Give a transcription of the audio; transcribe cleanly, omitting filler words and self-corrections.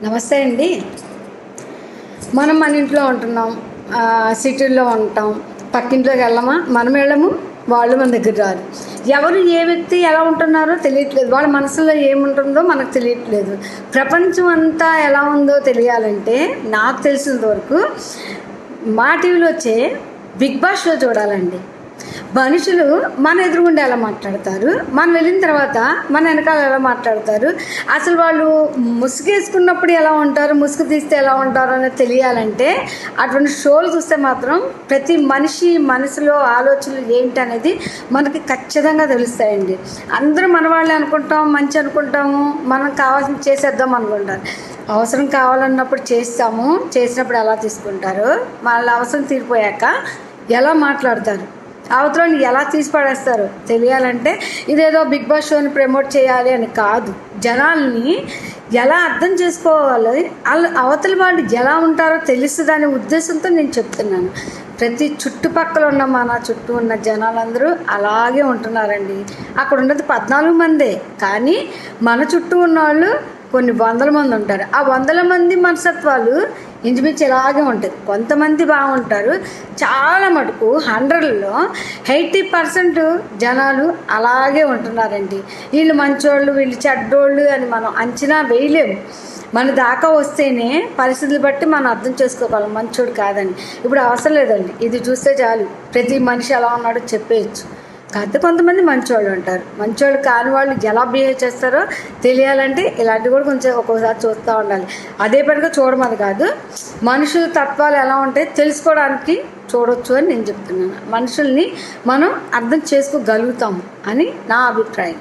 నమస్తే అండి. మనం మన ఇంట్లో ఉంటున్నాం, సిటీల్లో ఉంటాం. పక్కింట్లోకి వెళ్ళమా? మనం వెళ్ళము, వాళ్ళు మన దగ్గర రారు. ఎవరు ఏ వ్యక్తి ఎలా ఉంటున్నారో తెలియట్లేదు. వాళ్ళ మనసులో ఏముంటుందో మనకు తెలియట్లేదు. ప్రపంచం అంతా ఎలా ఉందో తెలియాలంటే నాకు తెలిసినంత వరకు మా టీవీలో వచ్చే బిగ్ బాస్ షో చూడాలండి. మనుషులు మన ఎదురుగుండా ఎలా మాట్లాడతారు, మనం వెళ్ళిన తర్వాత మన వెనకాల ఎలా మాట్లాడతారు, అసలు వాళ్ళు ముసుగేసుకున్నప్పుడు ఎలా ఉంటారు, ముసుగు తీస్తే ఎలా ఉంటారు అనేది తెలియాలంటే అటువంటి షోలు చూస్తే మాత్రం ప్రతి మనిషి మనసులో ఆలోచనలు ఏంటి అనేది మనకి ఖచ్చితంగా తెలుస్తాయండి. అందరూ మన వాళ్ళే అనుకుంటాం, మంచి అనుకుంటాము, మనం కావాల్సింది చేసేద్దాం అనుకుంటారు. అవసరం కావాలన్నప్పుడు చేస్తాము, చేసినప్పుడు ఎలా తీసుకుంటారు, వాళ్ళ అవసరం తీరిపోయాక ఎలా మాట్లాడతారు, అవతలని ఎలా తీసి పడేస్తారో తెలియాలంటే ఇదేదో బిగ్ బాస్ షోని ప్రమోట్ చేయాలి అని కాదు, జనాల్ని ఎలా అర్థం చేసుకోవాలి, అవతల వాళ్ళు ఎలా ఉంటారో తెలుస్తుందనే ఉద్దేశంతో నేను చెప్తున్నాను. ప్రతి చుట్టుపక్కల ఉన్న మన చుట్టూ ఉన్న జనాలందరూ అలాగే ఉంటున్నారండి. అక్కడ ఉన్నది 14 మందే, కానీ మన చుట్టూ ఉన్న వాళ్ళు కొన్ని వందల మంది ఉంటారు. ఆ వందల మంది మనస్తత్వాలు ఇంచుమించు ఇలాగే ఉంటుంది. కొంతమంది బాగుంటారు, చాలా మటుకు 100లో 80% జనాలు అలాగే ఉంటున్నారండి. వీళ్ళు మంచోళ్ళు, వీళ్ళు చెడ్డోళ్ళు అని మనం అంచనా వేయలేము. మన దాకా వస్తేనే పరిస్థితులు బట్టి మనం అర్థం చేసుకోగలం మంచోడు కాదని. ఇప్పుడు అవసరం లేదండి, ఇది చూస్తే చాలు ప్రతి మనిషి ఎలా ఉన్నాడో చెప్పేయచ్చు. కాకపోతే కొంతమంది మంచివాళ్ళు ఉంటారు. మంచివాళ్ళు కాని వాళ్ళు ఎలా బిహేవ్ చేస్తారో తెలియాలంటే ఇలాంటివి కూడా కొంచెం ఒక్కోసారి చూస్తూ ఉండాలి. అదే పనిగా చూడమని కాదు, మనుషుల తత్వాలు ఎలా ఉంటాయో తెలుసుకోవడానికి చూడొచ్చు అని నేను చెప్తున్నాను. మనుషుల్ని మనం అర్థం చేసుకోగలుగుతాము అని నా అభిప్రాయం.